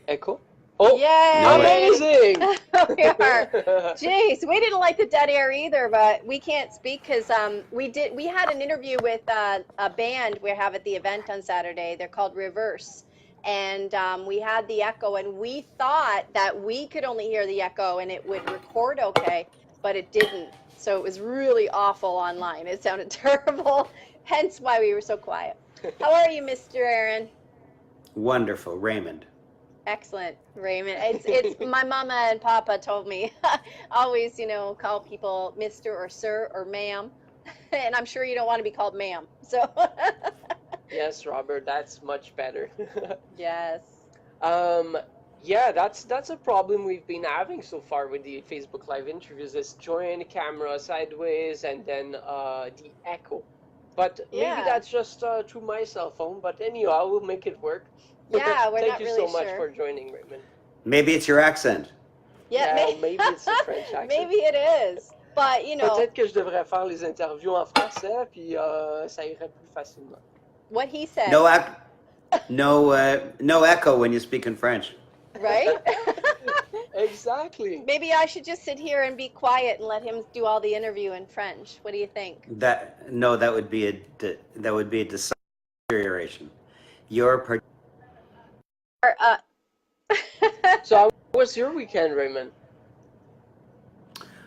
Echo? Oh, Yay! amazing! We are. Jeez, we didn't like the dead air either, but we can't speak because we had an interview with a band we have at the event on Saturday. They're called Reverse. And we had the echo, and we thought that we could only hear the echo and it would record okay, but it didn't. So it was really awful online. It sounded terrible, hence why we were so quiet. How are you, Mr. Aaron? Wonderful, Raymond. Excellent, Raymond. It's my mama and papa told me always, call people Mr. or Sir or Ma'am, and I'm sure you don't want to be called Ma'am. So Yes, Robert, that's much better. yes. Yeah, that's a problem we've been having so far with the Facebook Live interviews is join the camera sideways and then the echo. But maybe Yeah. that's just through my cell phone, but anyhow, we'll make it work. Yeah, we're Thank not you really so much sure. for joining, Raymond. Maybe it's your accent. Yeah, Maybe it's a French accent. maybe it is, but Peut-être que je devrais faire les interviews en français, puis ça irait plus facilement. what he said, No echo when you speak in French. right? Exactly. Maybe I should just sit here and be quiet and let him do all the interview in French. What do you think? That would be a deterioration. Your So how was your weekend, Raymond?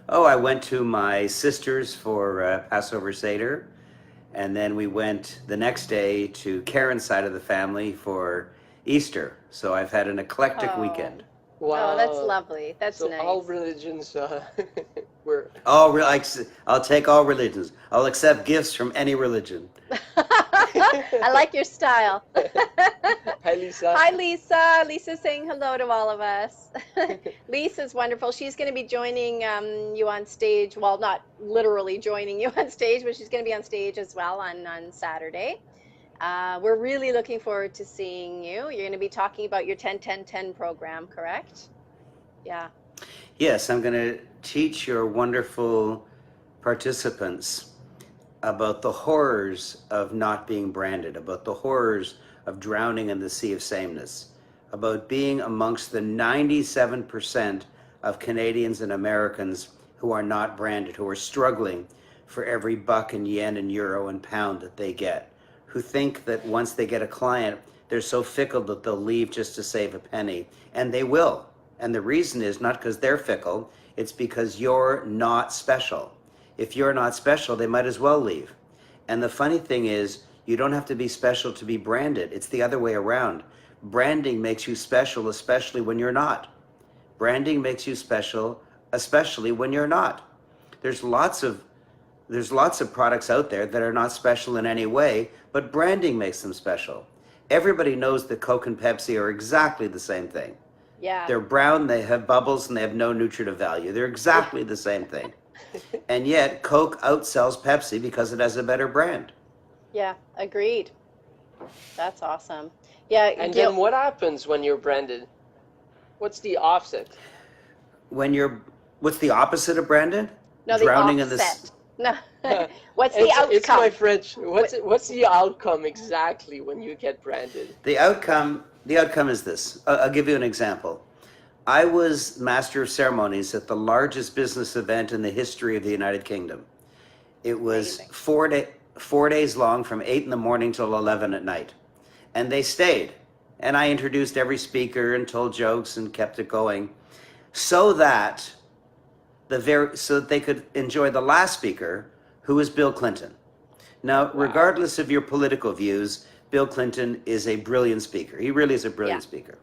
Oh, I went to my sister's for Passover Seder, and then we went the next day to Karen's side of the family for Easter. So I've had an eclectic Oh. weekend. Wow. Oh, that's lovely. That's So nice. all religions were... I'll take all religions. I'll accept gifts from any religion. I like your style. Hi, Lisa. Hi, Lisa. Lisa's saying hello to all of us. Lisa's wonderful. She's going to be joining you on stage. Well, not literally joining you on stage, but she's going to be on stage as well on Saturday. We're really looking forward to seeing you. You're going to be talking about your 10-10-10 program, correct? Yeah. Yes, I'm going to teach your wonderful participants about the horrors of not being branded, about the horrors of drowning in the sea of sameness, about being amongst the 97% of Canadians and Americans who are not branded, who are struggling for every buck and yen and euro and pound that they get, who think that once they get a client, they're so fickle that they'll leave just to save a penny, and they will. And the reason is not because they're fickle, it's because you're not special. If you're not special, they might as well leave. And the funny thing is, you don't have to be special to be branded. It's the other way around. Branding makes you special, especially when you're not. Branding makes you special, especially when you're not. There's lots of products out there that are not special in any way, but branding makes them special. Everybody knows that Coke and Pepsi are exactly the same thing. Yeah. They're brown, they have bubbles, and they have no nutritive value. They're exactly the same thing. And yet, Coke outsells Pepsi because it has a better brand. Yeah, agreed. That's awesome. Yeah. And then what happens when you're branded? What's the offset? What's the opposite of branded? No, Drowning the in the offset. No. What's the outcome? It's my French. What's the outcome exactly when you get branded? The outcome is this. I'll give you an example. I was Master of Ceremonies at the largest business event in the history of the United Kingdom. It was Amazing. 4 days long, from 8 in the morning till 11 at night. And they stayed. And I introduced every speaker and told jokes and kept it going so that they could enjoy the last speaker, who was Bill Clinton. Now, regardless of your political views, Bill Clinton is a brilliant speaker. He really is a brilliant speaker.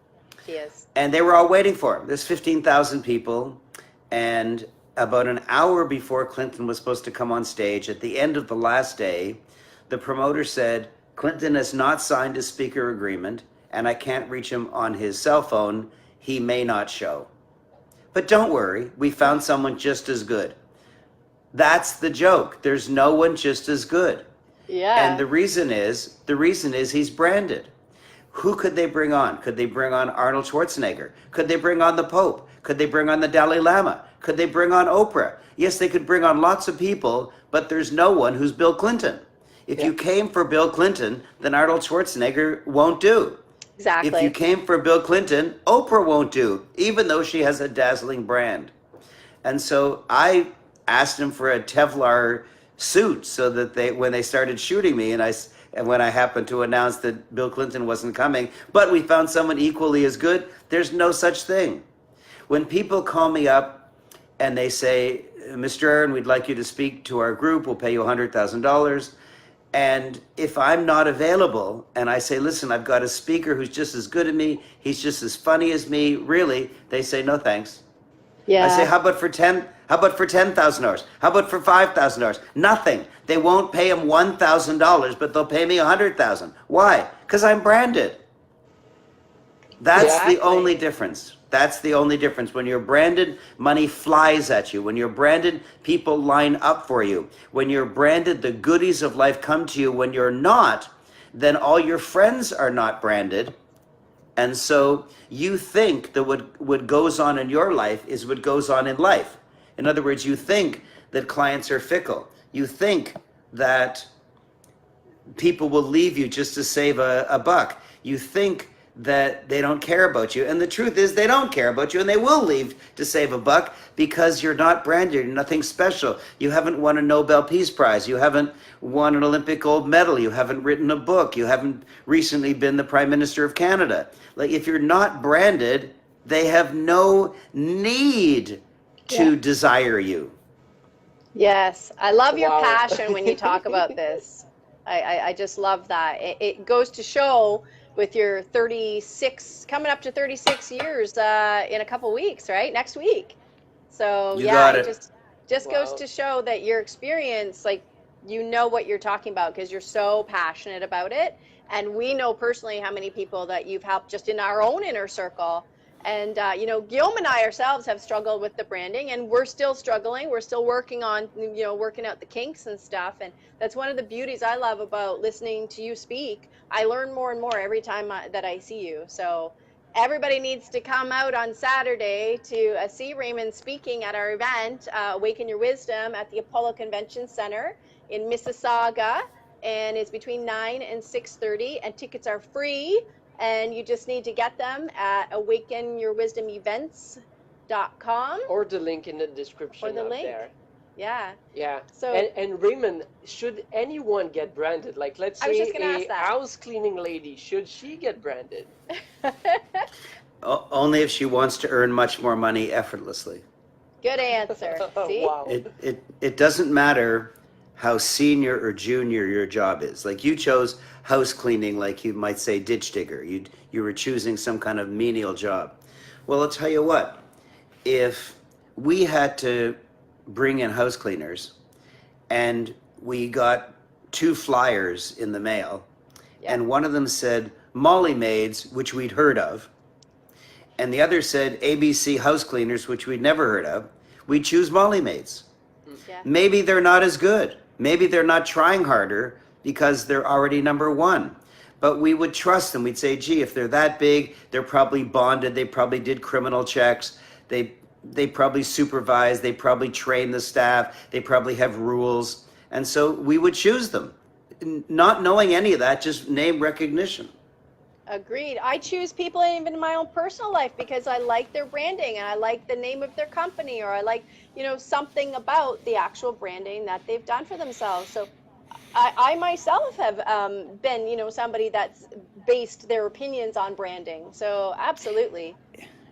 He is. And they were all waiting for him. There's 15,000 people. And about an hour before Clinton was supposed to come on stage, at the end of the last day, the promoter said, Clinton has not signed his speaker agreement, and I can't reach him on his cell phone. He may not show. But don't worry, we found someone just as good. That's the joke. There's no one just as good. Yeah. And the reason is he's branded. Who could they bring on? Could they bring on Arnold Schwarzenegger? Could they bring on the Pope? Could they bring on the Dalai Lama? Could they bring on Oprah? Yes, they could bring on lots of people, but there's no one who's Bill Clinton. If you came for Bill Clinton, then Arnold Schwarzenegger won't do. Exactly. If you came for Bill Clinton, Oprah won't do, even though she has a dazzling brand. And so I asked him for a Kevlar suit so that when they started shooting me, and when I happened to announce that Bill Clinton wasn't coming, but we found someone equally as good, there's no such thing. When people call me up and they say, Mr. Aaron, we'd like you to speak to our group, we'll pay you $100,000. And if I'm not available and I say, listen, I've got a speaker who's just as good as me, he's just as funny as me, really, they say, no thanks. Yeah. I say, how about for $10,000? How about for $5,000? Nothing. They won't pay him $1,000, but they'll pay me $100,000. Why? Because I'm branded. That's Exactly. the only difference. That's the only difference. When you're branded, money flies at you. When you're branded, people line up for you. When you're branded, the goodies of life come to you. When you're not, then all your friends are not branded. And so you think that what goes on in your life is what goes on in life. In other words, you think that clients are fickle. You think that people will leave you just to save a buck. You think that they don't care about you. And the truth is they don't care about you, and they will leave to save a buck because you're not branded, you're nothing special. You haven't won a Nobel Peace Prize. You haven't won an Olympic gold medal. You haven't written a book. You haven't recently been the Prime Minister of Canada. Like, if you're not branded, they have no need to desire you. Yes. I love your Wow. passion when you talk about this. I just love that. It goes to show with your 36, coming up to 36 years in a couple weeks, right? Next week. So You yeah, got it it. just goes to show that your experience, like, you know what you're talking about because you're so passionate about it. And we know personally how many people that you've helped just in our own inner circle. And, you know, Guillaume and I ourselves have struggled with the branding, and we're still struggling. We're still working on, you know, working out the kinks and stuff. And that's one of the beauties I love about listening to you speak. I learn more and more every time that I see you. So everybody needs to come out on Saturday to see Raymond speaking at our event, Awaken Your Wisdom, at the Apollo Convention Center in Mississauga. And it's between 9 and 6:30, and tickets are free. And you just need to get them at awakenyourwisdomevents.com. Or the link in the description Or the up link. there. Yeah. Yeah. So And Raymond, should anyone get branded? Like, let's I was say just gonna ask a that. house cleaning lady, should she get branded? Only if she wants to earn much more money effortlessly. Good answer. See? Wow. It doesn't matter how senior or junior your job is. Like, you chose house cleaning, like you might say ditch digger. You were choosing some kind of menial job. Well, I'll tell you what, if we had to bring in house cleaners and we got 2 flyers in the mail, and one of them said Molly Maids, which we'd heard of, and the other said ABC house cleaners, which we'd never heard of, we'd choose Molly Maids. Yeah. Maybe they're not as good. Maybe they're not trying harder because they're already number 1. But we would trust them. We'd say, gee, if they're that big, they're probably bonded. They probably did criminal checks. They probably supervise. They probably train the staff. They probably have rules. And so we would choose them. Not knowing any of that, just name recognition. Agreed. I choose people even in my own personal life because I like their branding and I like the name of their company, or I like, you know, something about the actual branding that they've done for themselves. So I myself have been, you know, somebody that's based their opinions on branding. So absolutely.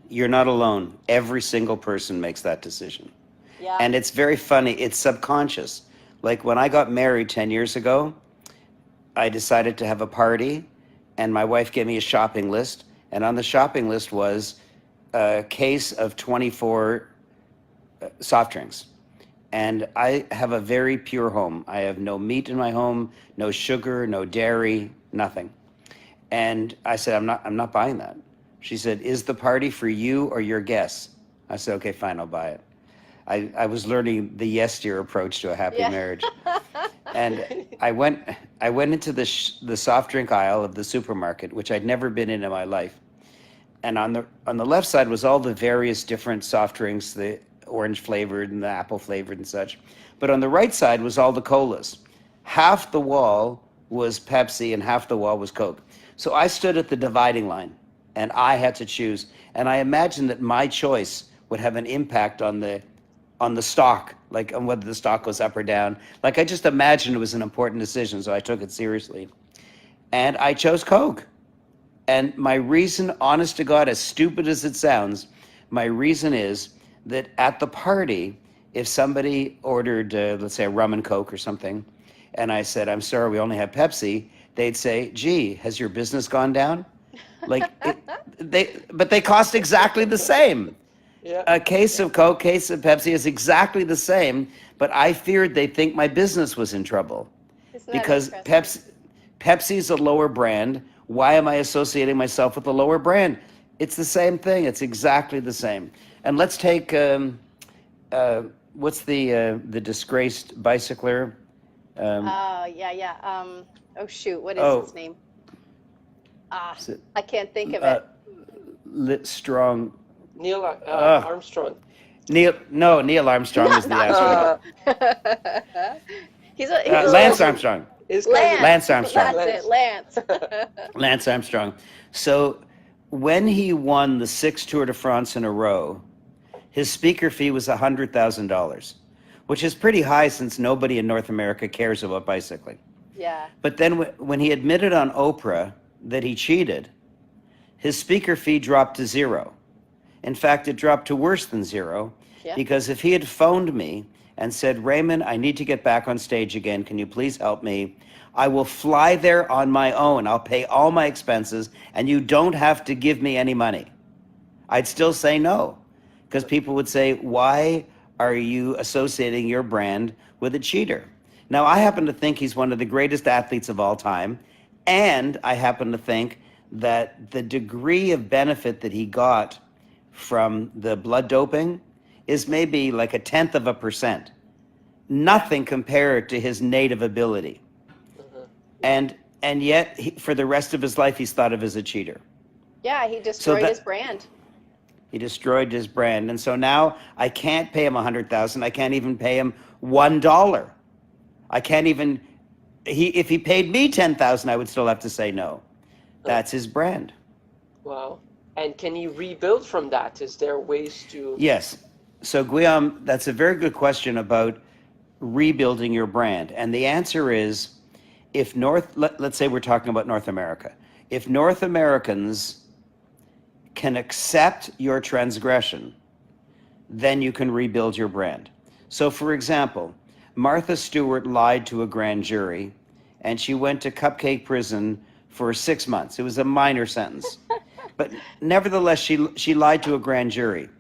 You're not alone. Every single person makes that decision. Yeah. And it's very funny. It's subconscious. Like, when I got married 10 years ago, I decided to have a party, and my wife gave me a shopping list, and on the shopping list was a case of 24 soft drinks. And I have a very pure home. I have no meat in my home, no sugar, no dairy, nothing. And I said, I'm not buying that. She said, is the party for you or your guests? I said, okay, fine, I'll buy it. I was learning the yes dear approach to a happy marriage. And I went into the soft drink aisle of the supermarket, which I'd never been in my life. And on the left side was all the various different soft drinks, the orange flavored and the apple flavored and such. But on the right side was all the colas. Half the wall was Pepsi and half the wall was Coke. So I stood at the dividing line, and I had to choose. And I imagined that my choice would have an impact on the stock, like on whether the stock goes up or down. Like I just imagined it was an important decision, so I took it seriously. And I chose Coke. And my reason, honest to God, as stupid as it sounds, my reason is that at the party, if somebody ordered, let's say, a rum and Coke or something, and I said, I'm sorry, we only have Pepsi, they'd say, gee, has your business gone down? Like, but they cost exactly the same. Yeah. A case of Coke, case of Pepsi is exactly the same, but I feared they'd think my business was in trouble. Isn't that Because interesting? Pepsi's a lower brand. Why am I associating myself with a lower brand? It's the same thing. It's exactly the same. And let's take, what's the disgraced bicycler? Oh shoot, what is his name? I can't think of it. Strong. Neil Armstrong. Neil Armstrong is the astronaut. He's Lance Armstrong. Lance Armstrong. That's it, Lance. Lance Armstrong. So when he won the 6 Tour de France in a row, his speaker fee was $100,000, which is pretty high since nobody in North America cares about bicycling. Yeah. But then when he admitted on Oprah that he cheated, his speaker fee dropped to zero. In fact, it dropped to worse than zero, because if he had phoned me and said, Raymond, I need to get back on stage again. Can you please help me? I will fly there on my own. I'll pay all my expenses, and you don't have to give me any money. I'd still say no, because people would say, why are you associating your brand with a cheater? Now, I happen to think he's one of the greatest athletes of all time, and I happen to think that the degree of benefit that he got from the blood doping is maybe like 0.1%. Nothing compared to his native ability. And yet, for the rest of his life, he's thought of as a cheater. Yeah, he destroyed his brand. He destroyed his brand. And so now I can't pay him $100,000. I can't even pay him $1. I can't even, if he paid me $10,000, I would still have to say no. That's his brand. Wow. And can you rebuild from that? Is there ways to? Yes. So Guillaume, that's a very good question about rebuilding your brand. And the answer is, if let's say we're talking about North America. If North Americans can accept your transgression, then you can rebuild your brand. So for example, Martha Stewart lied to a grand jury, and she went to Cupcake Prison for 6 months. It was a minor sentence. But nevertheless, she lied to a grand jury.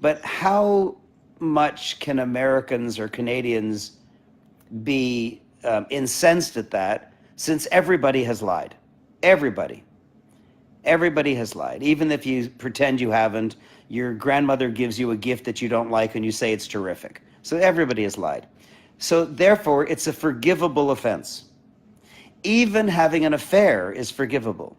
But how much can Americans or Canadians be incensed at that, since everybody has lied? Everybody has lied. Even if you pretend you haven't, your grandmother gives you a gift that you don't like and you say it's terrific. So everybody has lied. So therefore, it's a forgivable offense. Even having an affair is forgivable,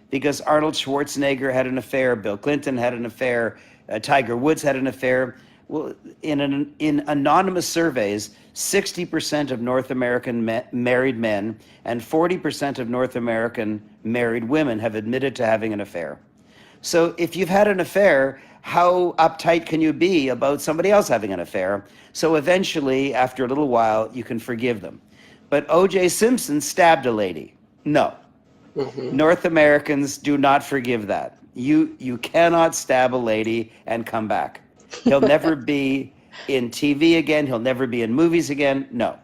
because Arnold Schwarzenegger had an affair, Bill Clinton had an affair, Tiger Woods had an affair. Well, in anonymous surveys, 60% of North American married men and 40% of North American married women have admitted to having an affair. So if you've had an affair, how uptight can you be about somebody else having an affair? So eventually, after a little while, you can forgive them. But O.J. Simpson stabbed a lady. No. Mm-hmm. North Americans do not forgive that. You cannot stab a lady and come back. He'll never be in TV again. He'll never be in movies again. No.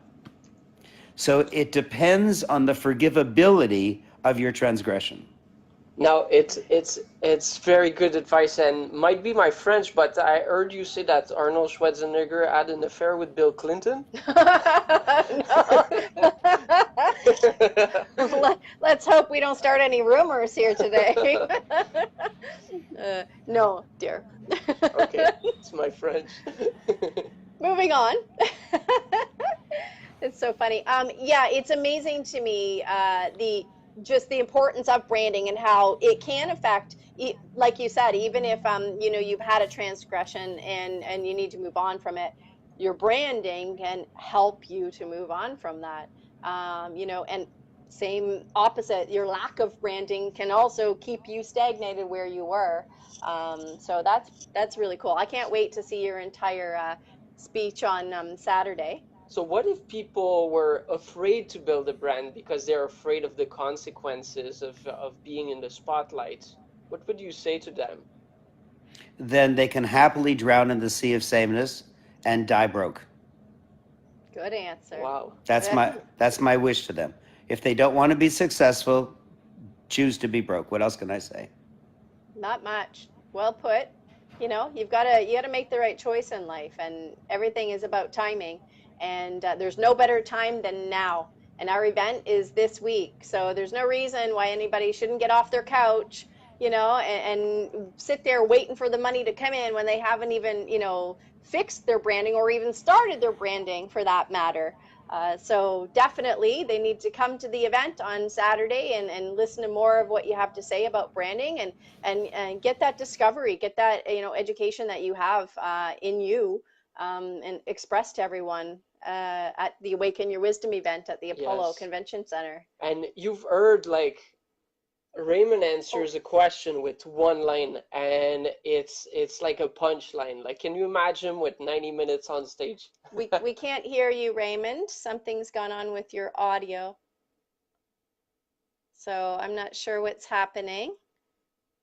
So it depends on the forgivability of your transgression. Now, it's very good advice, and might be my French, but I heard you say that Arnold Schwarzenegger had an affair with Bill Clinton. Let's hope we don't start any rumors here today. No, dear. Okay, it's my French. Moving on. It's so funny. Yeah, it's amazing to me the importance of branding and how it can affect, like you said, even if you've had a transgression and you need to move on from it, your branding can help you to move on from that. And same opposite, your lack of branding can also keep you stagnated where you were. So that's really cool. I can't wait to see your entire speech on Saturday. So what if people were afraid to build a brand because they're afraid of the consequences of being in the spotlight? What would you say to them? Then they can happily drown in the sea of sameness and die broke. Good answer. Wow. That's my wish to them. If they don't want to be successful, choose to be broke. What else can I say? Not much. Well put. You know, you gotta make the right choice in life, and everything is about timing. And there's no better time than now. And our event is this week, so there's no reason why anybody shouldn't get off their couch, you know, and sit there waiting for the money to come in when they haven't even, you know, fixed their branding or even started their branding for that matter. So definitely they need to come to the event on Saturday and listen to more of what you have to say about branding and get that discovery, get that, you know, education that you have in you, and express to everyone at the Awaken Your Wisdom event at the Apollo Yes. Convention Center. And you've heard like Raymond answers a question with one line, and it's like a punchline. Like, can you imagine with 90 minutes on stage? We can't hear you, Raymond. Something's gone on with your audio. So I'm not sure what's happening.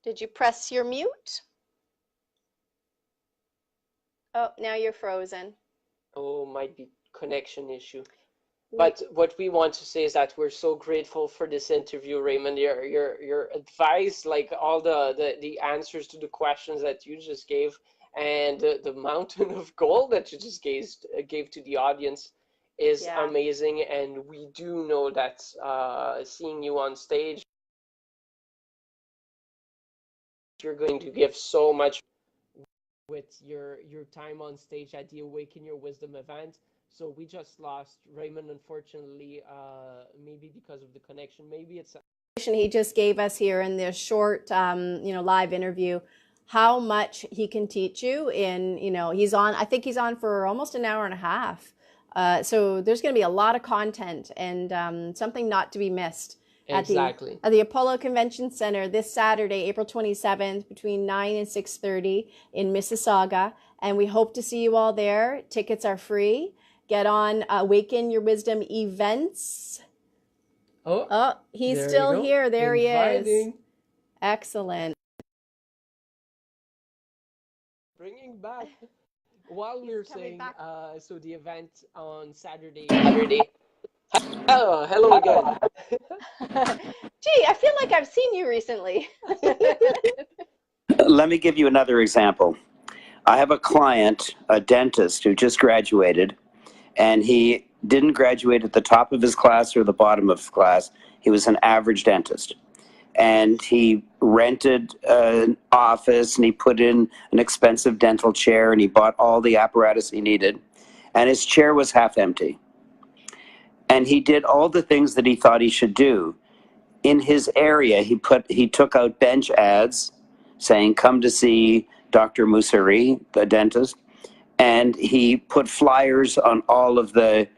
Did you press your mute? Oh, now you're frozen. Oh, might be connection issue. But what we want to say is that we're so grateful for this interview, Raymond. Your advice, like all the answers to the questions that you just gave, and the mountain of gold that you just gave to the audience is Yeah. amazing. And we do know that seeing you on stage, you're going to give so much with your time on stage at the Awaken Your Wisdom event. So we just lost Raymond, unfortunately, maybe because of the connection. Maybe it's He just gave us here in this short, you know, live interview, how much he can teach you in, you know, I think he's on for almost an hour and a half. So there's going to be a lot of content and something not to be missed. exactly At the Apollo Convention Center this Saturday, April 27th, between 9 and 6:30 in Mississauga. And we hope to see you all there. Tickets are free. Get on Awaken Your Wisdom Events. Oh, he's still here. There he is. Excellent. Bringing back while we were saying, so the event on Saturday. Oh, hello again. Gee, I feel like I've seen you recently. Let me give you another example. I have a client, a dentist, who just graduated, and he didn't graduate at the top of his class or the bottom of his class. He was an average dentist. And he rented an office, and he put in an expensive dental chair, and he bought all the apparatus he needed. And his chair was half empty. And he did all the things that he thought he should do. In his area, he took out bench ads saying, "Come to see Dr. Musari, the dentist." And he put flyers on all the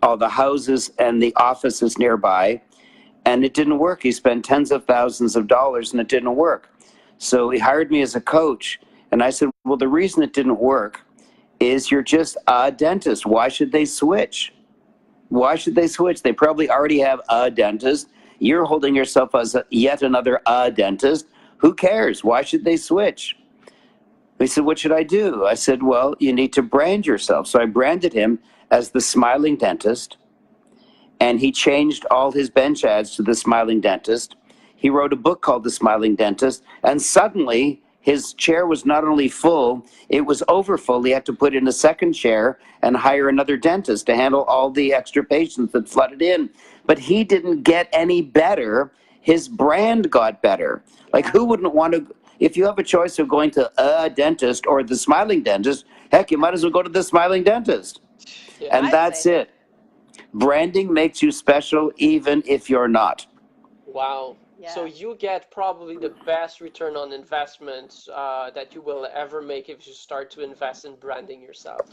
houses and the offices nearby, and it didn't work. He spent tens of thousands of dollars, and it didn't work. So he hired me as a coach, and I said, well, the reason it didn't work is you're just a dentist. Why should they switch? Why should they switch? They probably already have a dentist. You're holding yourself as yet another dentist. Who cares? Why should they switch? He said, what should I do? I said, well, you need to brand yourself. So I branded him as the Smiling Dentist, and he changed all his bench ads to the Smiling Dentist. He wrote a book called The Smiling Dentist, and suddenly his chair was not only full, it was overfull. He had to put in a second chair and hire another dentist to handle all the extra patients that flooded in. But he didn't get any better. His brand got better. Like, who wouldn't want to, if you have a choice of going to a dentist or the Smiling Dentist, heck, you might as well go to the Smiling Dentist. Yeah. And that's it. Branding makes you special even if you're not. Wow. Yeah. So you get probably the best return on investment that you will ever make if you start to invest in branding yourself.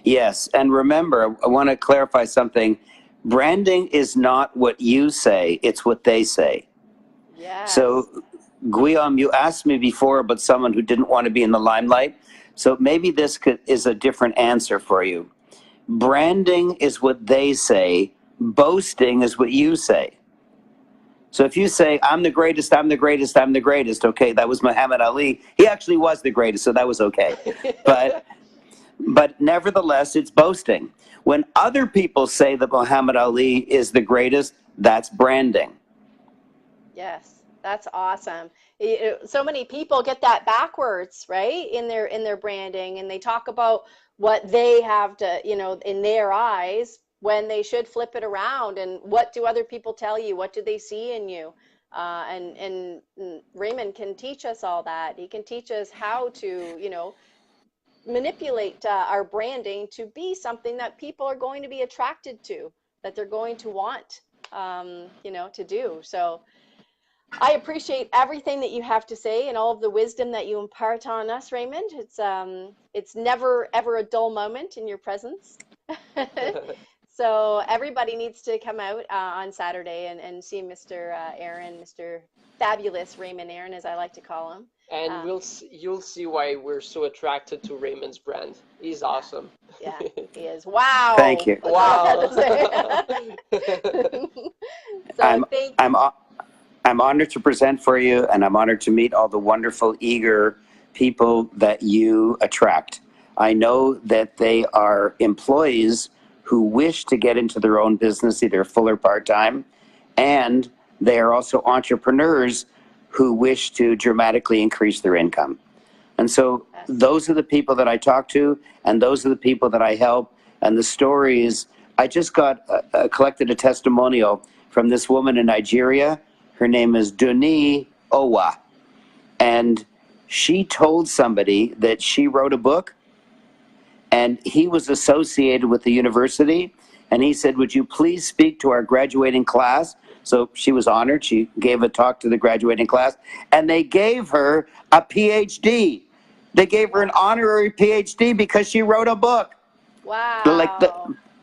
Yes, and remember, I want to clarify something. Branding is not what you say, it's what they say. Yes. So, Guillaume, you asked me before about someone who didn't want to be in the limelight. So maybe this is a different answer for you. Branding is what they say. Boasting is what you say. So if you say, I'm the greatest, I'm the greatest, I'm the greatest, okay, that was Muhammad Ali. He actually was the greatest, so that was okay. But nevertheless, it's boasting. When other people say that Muhammad Ali is the greatest, that's branding. Yes, that's awesome. So many people get that backwards, right? In their branding, and they talk about what they have to, in their eyes, when they should flip it around. And what do other people tell you? What do they see in you? And Raymond can teach us all that. He can teach us how to, manipulate our branding to be something that people are going to be attracted to, that they're going to want, to do. So I appreciate everything that you have to say and all of the wisdom that you impart on us, Raymond. It's never ever a dull moment in your presence. So everybody needs to come out on Saturday and see Mr. Aaron, Mr. Fabulous Raymond Aaron, as I like to call him. And you'll see why we're so attracted to Raymond's brand. He's awesome. Yeah, he is. Wow. Thank you. That's all Wow. So thank you. I'm honored to present for you, and I'm honored to meet all the wonderful, eager people that you attract. I know that they are employees who wish to get into their own business, either full or part-time, and they are also entrepreneurs who wish to dramatically increase their income. And so those are the people that I talk to, and those are the people that I help, and the stories. I just collected a testimonial from this woman in Nigeria. Her name is Duni Owa, and she told somebody that she wrote a book, and he was associated with the university, and he said, would you please speak to our graduating class? So she was honored. She gave a talk to the graduating class, and they gave her a PhD. They gave her an honorary PhD because she wrote a book. Wow. Like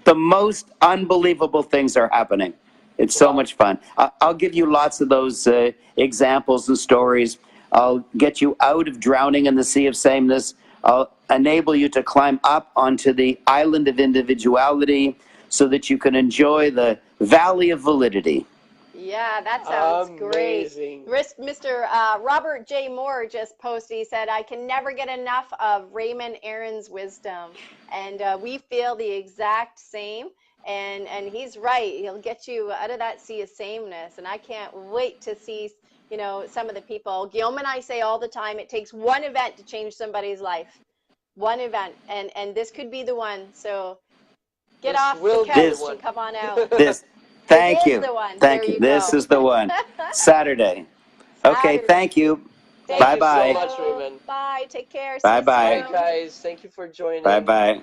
the most unbelievable things are happening. It's so much fun. I'll give you lots of those examples and stories. I'll get you out of drowning in the sea of sameness. I'll enable you to climb up onto the island of individuality so that you can enjoy the valley of validity. Yeah, that sounds amazing. Great. Mr. Robert J. Moore just posted, he said, I can never get enough of Raymond Aaron's wisdom. And we feel the exact same. And he's right. He'll get you out of that sea of sameness. And I can't wait to see, some of the people. Guillaume and I say all the time, it takes one event to change somebody's life. One event. And this could be the one. So get off the couch and come on out. Thank you. Thank you. This is the one. Saturday. Okay, thank you. Thank you so much, Raymond. Bye. Take care. Bye-bye. Bye, guys. Thank you for joining. Bye-bye.